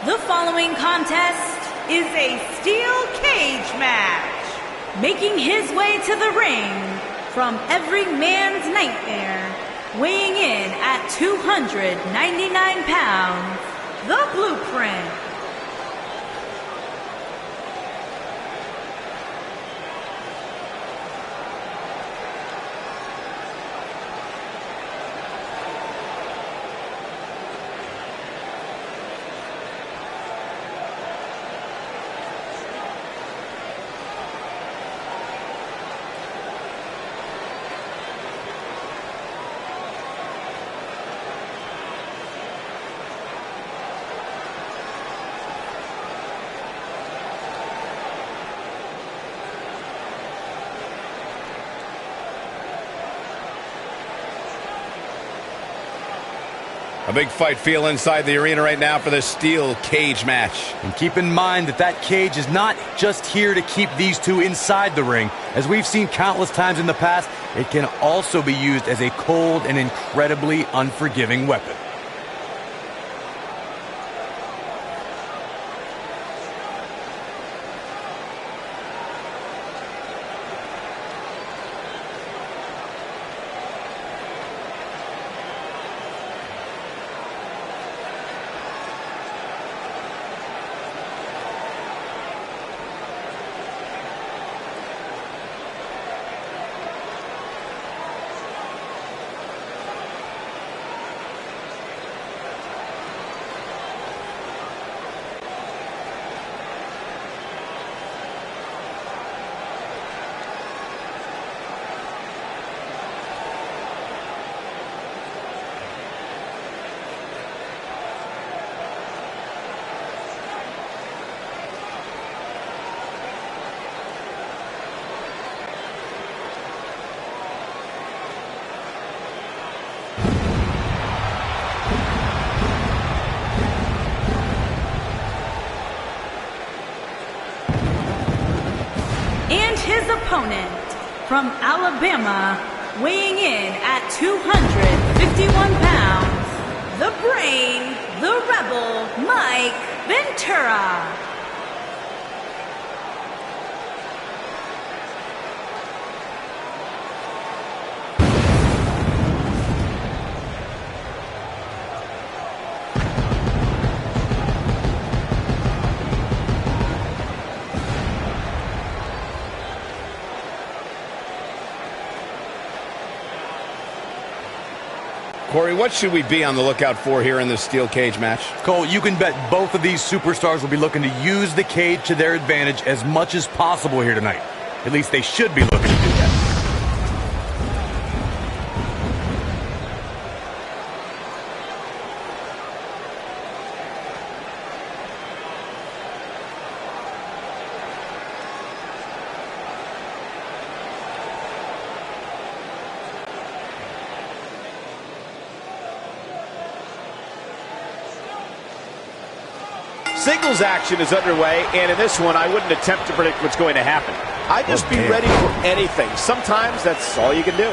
The following contest is a steel cage match. Making his way to the ring from every man's nightmare, weighing in at 299 pounds, the Blueprint. A big fight feel inside the arena right now for this steel cage match. And keep in mind that that cage is not just here to keep these two inside the ring. As we've seen countless times in the past, it can also be used as a cold and incredibly unforgiving weapon. And his opponent from Alabama, weighing in at 251 pounds, the Brain, the Rebel, Mike Ventura. Corey, what should we be on the lookout for here in this steel cage match? Cole, you can bet both of these superstars will be looking to use the cage to their advantage as much as possible here tonight. At least they should be looking to do that. Singles action is underway, and in this one, I wouldn't attempt to predict what's going to happen. I'd just be ready for anything. Sometimes that's all you can do.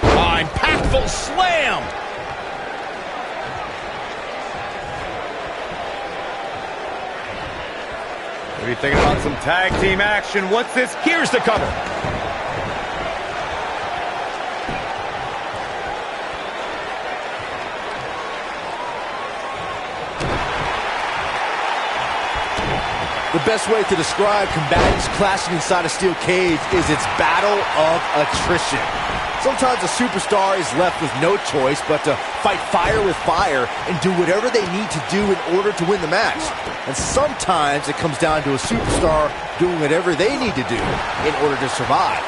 Oh, impactful slam! What are you thinking about some tag team action? What's this? Here's the cover. The best way to describe combatants clashing inside a steel cage is its battle of attrition. Sometimes a superstar is left with no choice but to fight fire with fire and do whatever they need to do in order to win the match. And sometimes it comes down to a superstar doing whatever they need to do in order to survive.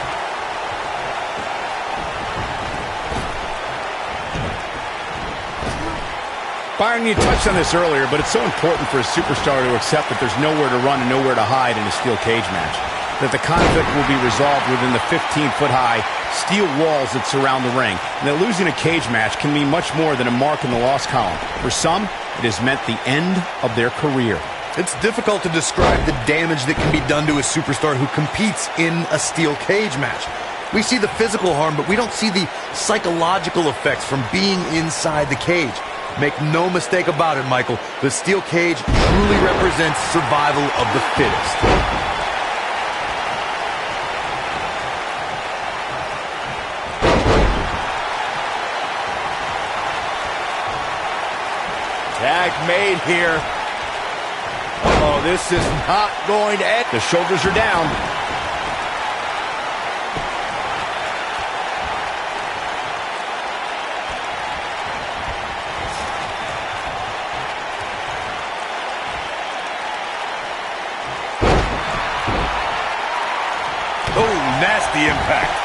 Byron, you touched on this earlier, but it's so important for a superstar to accept that there's nowhere to run and nowhere to hide in a steel cage match. That the conflict will be resolved within the 15-foot-high steel walls that surround the ring. And that losing a cage match can mean much more than a mark in the loss column. For some, it has meant the end of their career. It's difficult to describe the damage that can be done to a superstar who competes in a steel cage match. We see the physical harm, but we don't see the psychological effects from being inside the cage. Make no mistake about it, Michael. The steel cage truly represents survival of the fittest. Tag made here. Oh, this is not going to end. The shoulders are down. Oh, nasty impact.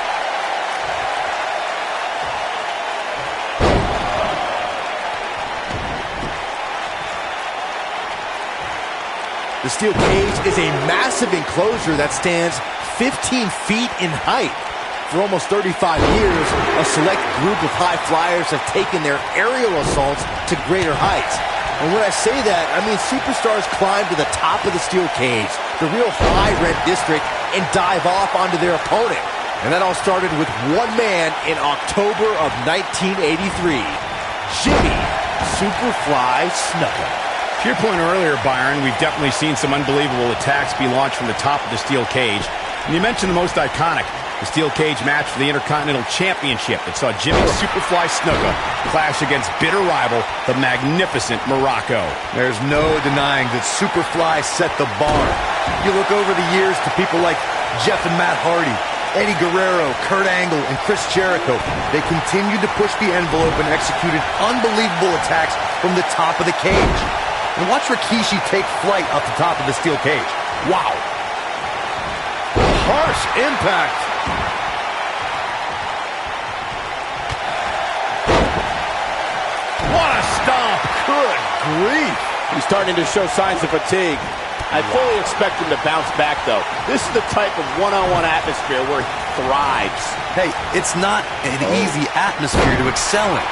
The steel cage is a massive enclosure that stands 15 feet in height. For almost 35 years, a select group of high flyers have taken their aerial assaults to greater heights. And when I say that, I mean superstars climb to the top of the steel cage, the real high-rent district, and dive off onto their opponent. And that all started with one man in October of 1983, Jimmy Superfly Snuka. To your point earlier, Byron, we've definitely seen some unbelievable attacks be launched from the top of the steel cage. And you mentioned the most iconic, the steel cage match for the Intercontinental Championship that saw Jimmy Superfly Snuka clash against bitter rival, the magnificent Morocco. There's no denying that Superfly set the bar. You look over the years to people like Jeff and Matt Hardy, Eddie Guerrero, Kurt Angle, and Chris Jericho. They continued to push the envelope and executed unbelievable attacks from the top of the cage. And watch Rikishi take flight off the top of the steel cage. Wow. Harsh impact. What a stomp. Good grief. He's starting to show signs of fatigue. I fully expect him to bounce back, though. This is the type of one-on-one atmosphere where he thrives. Hey, it's not an easy atmosphere to excel in.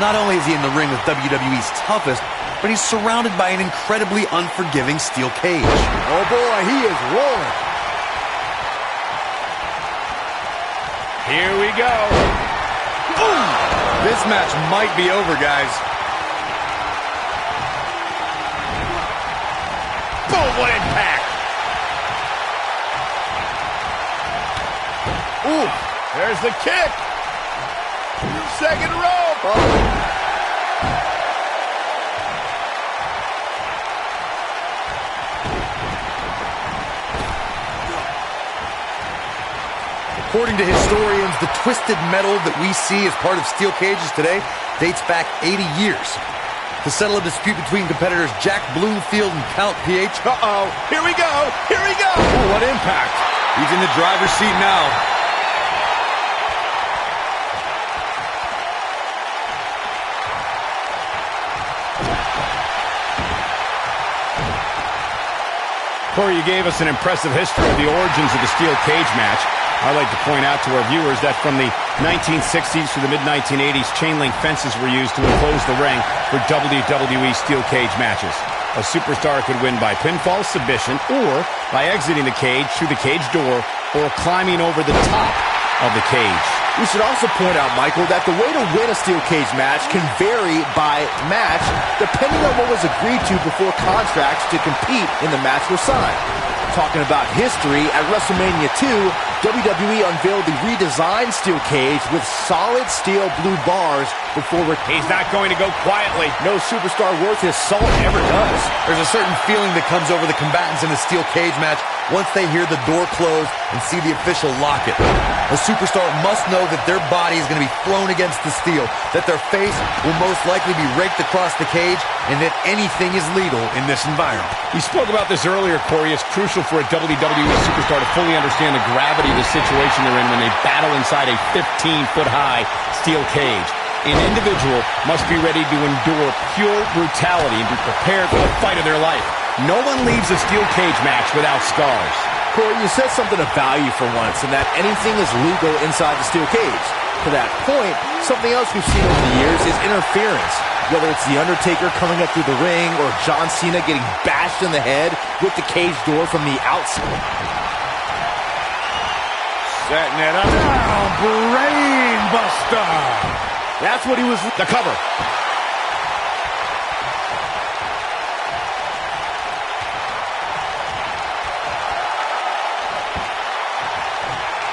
Not only is he in the ring with WWE's toughest, but he's surrounded by an incredibly unforgiving steel cage. Oh boy, he is rolling. Here we go. Boom! This match might be over, guys. Boom, what impact. Ooh, There's the kick. Second rope. oh. According to historians, the twisted metal that we see as part of steel cages today dates back 80 years. To settle a dispute between competitors Jack Bloomfield and Count PH. Uh-oh. Here we go. Here we go. Oh, what impact. He's in the driver's seat now. Corey, you gave us an impressive history of the origins of the steel cage match. I'd like to point out to our viewers that from the 1960s to the mid-1980s, chain link fences were used to enclose the ring for WWE steel cage matches. A superstar could win by pinfall submission or by exiting the cage through the cage door or climbing over the top of the cage. We should also point out, Michael, that the way to win a steel cage match can vary by match depending on what was agreed to before contracts to compete in the match were signed. Talking about history, at WrestleMania 2, WWE unveiled the redesigned steel cage with solid steel blue bars before... He's not going to go quietly. No superstar worth his salt ever does. There's a certain feeling that comes over the combatants in a steel cage match once they hear the door close and see the official lock it. A superstar must know that their body is going to be thrown against the steel, that their face will most likely be raked across the cage, and that anything is legal in this environment. We spoke about this earlier, Corey. It's crucial for a WWE superstar to fully understand the gravity of the situation they're in when they battle inside a 15-foot-high steel cage. An individual must be ready to endure pure brutality and be prepared for the fight of their life. No one leaves a steel cage match without scars. Corey, you said something of value for once, and that anything is legal inside the steel cage. To that point, something else we've seen over the years is interference. Whether it's The Undertaker coming up through the ring or John Cena getting bashed in the head with the cage door from the outside. Setting it up. Oh, brain buster. That's what he was. The cover.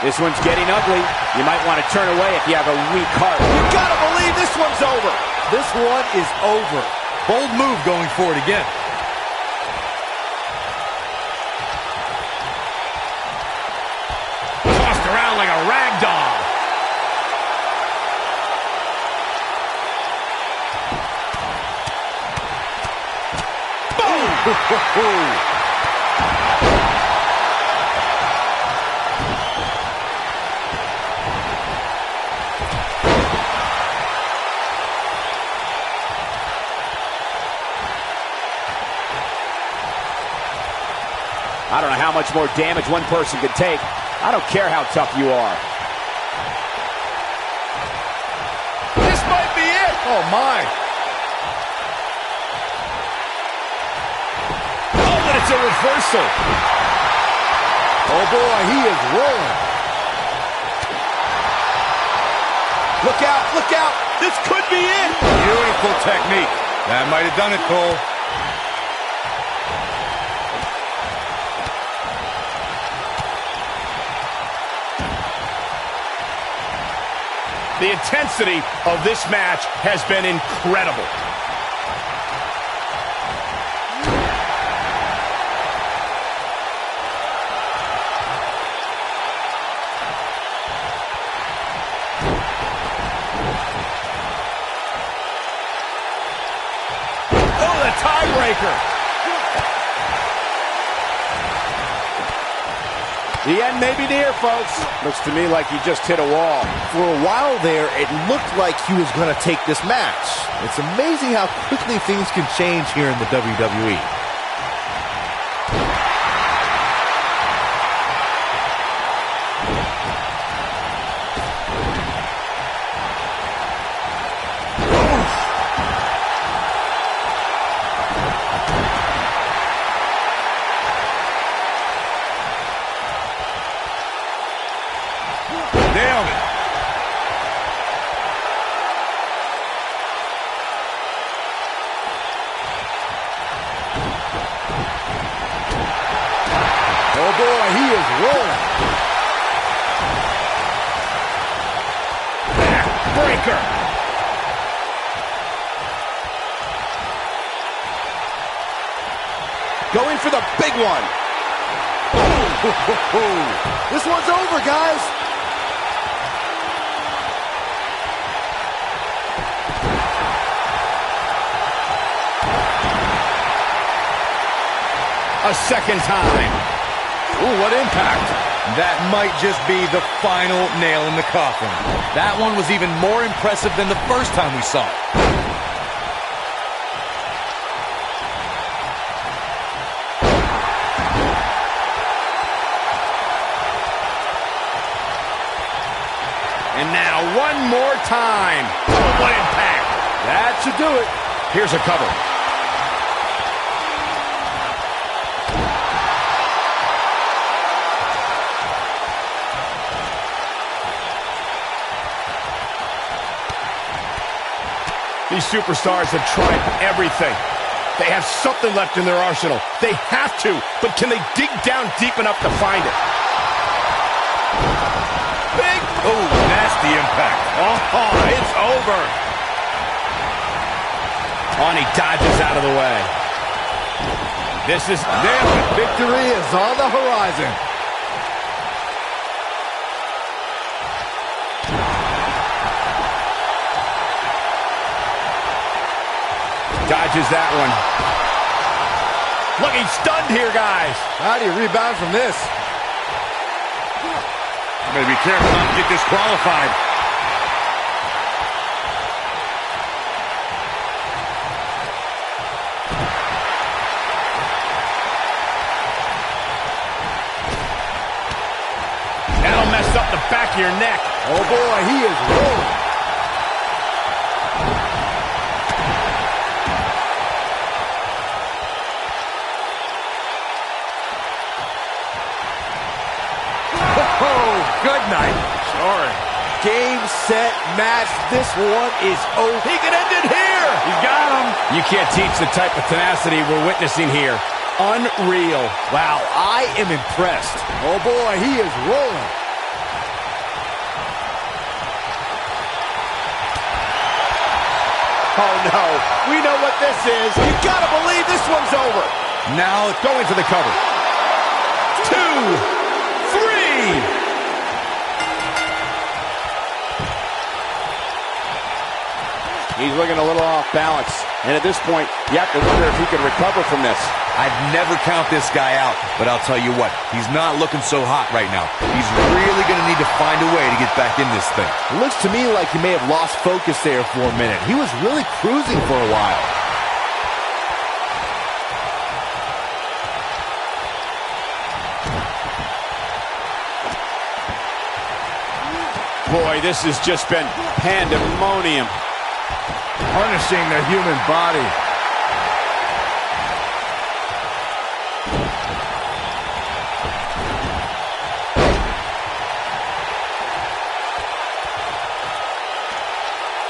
This one's getting ugly. You might want to turn away if you have a weak heart. You gotta believe this one's over. This one is over. Bold move going forward again. Tossed around like a rag doll. Boom! I don't know how much more damage one person could take. I don't care how tough you are. This might be it. Oh, my. Oh, but it's a reversal. Oh, boy, he is rolling. Look out, look out. This could be it. Beautiful technique. That might have done it, Cole. The intensity of this match has been incredible. Oh, the tiebreaker. The end may be near, folks. Looks to me like he just hit a wall. For a while there, it looked like he was going to take this match. It's amazing how quickly things can change here in the WWE. Nailed it. Oh, boy, he is rolling. Backbreaker. Going for the big one. This one's over, guys. A second time. Ooh, what impact. That might just be the final nail in the coffin. That one was even more impressive than the first time we saw it. And now one more time. Oh, what impact. That should do it. Here's a cover. These superstars have tried everything. They have something left in their arsenal. They have to, but can they dig down deep enough to find it? Big! Oh, nasty impact. Oh, it's over. Oh, and he dodges out of the way. This is nailed. Victory is on the horizon. Dodges that one. Look, he's stunned here, guys. How do you rebound from this? Better be careful not to get disqualified. That'll mess up the back of your neck. Oh, boy, he is rolling. Good night. Sorry. Game, set, match. This one is over. He can end it here. He's got him. You can't teach the type of tenacity we're witnessing here. Unreal. Wow, I am impressed. Oh boy, he is rolling. Oh no, we know what this is. You gotta believe this one's over. Now going for the cover. 2, 3. He's looking a little off balance. And at this point, you have to wonder if he can recover from this. I'd never count this guy out, but I'll tell you what, he's not looking so hot right now. He's really going to need to find a way to get back in this thing. It looks to me like he may have lost focus there for a minute. He was really cruising for a while. Boy, this has just been pandemonium. Punishing the human body.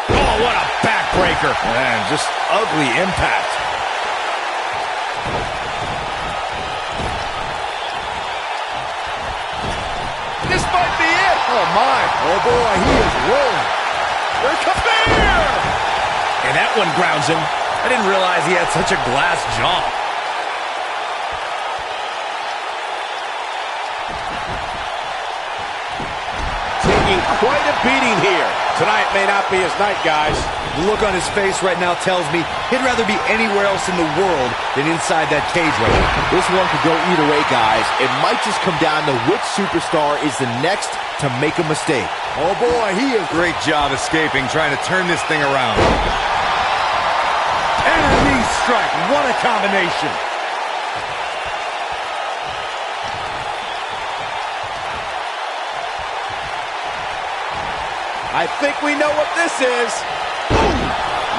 Oh, what a backbreaker. Man, just ugly impact. This might be it. Oh, my. Oh, boy, he is rolling. Here comes Bear. And that one grounds him. I didn't realize he had such a glass jaw. Taking quite a beating here. Tonight may not be his night, guys. The look on his face right now tells me he'd rather be anywhere else in the world than inside that cage right now. This one could go either way, guys. It might just come down to which superstar is the next to make a mistake. Oh, boy, he is. Great job escaping, trying to turn this thing around. And a knee strike. What a combination. I think we know what this is.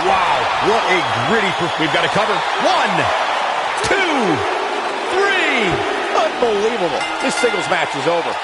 Wow, what a gritty performance. We've got to cover. 1, 2, 3. Unbelievable. This singles match is over.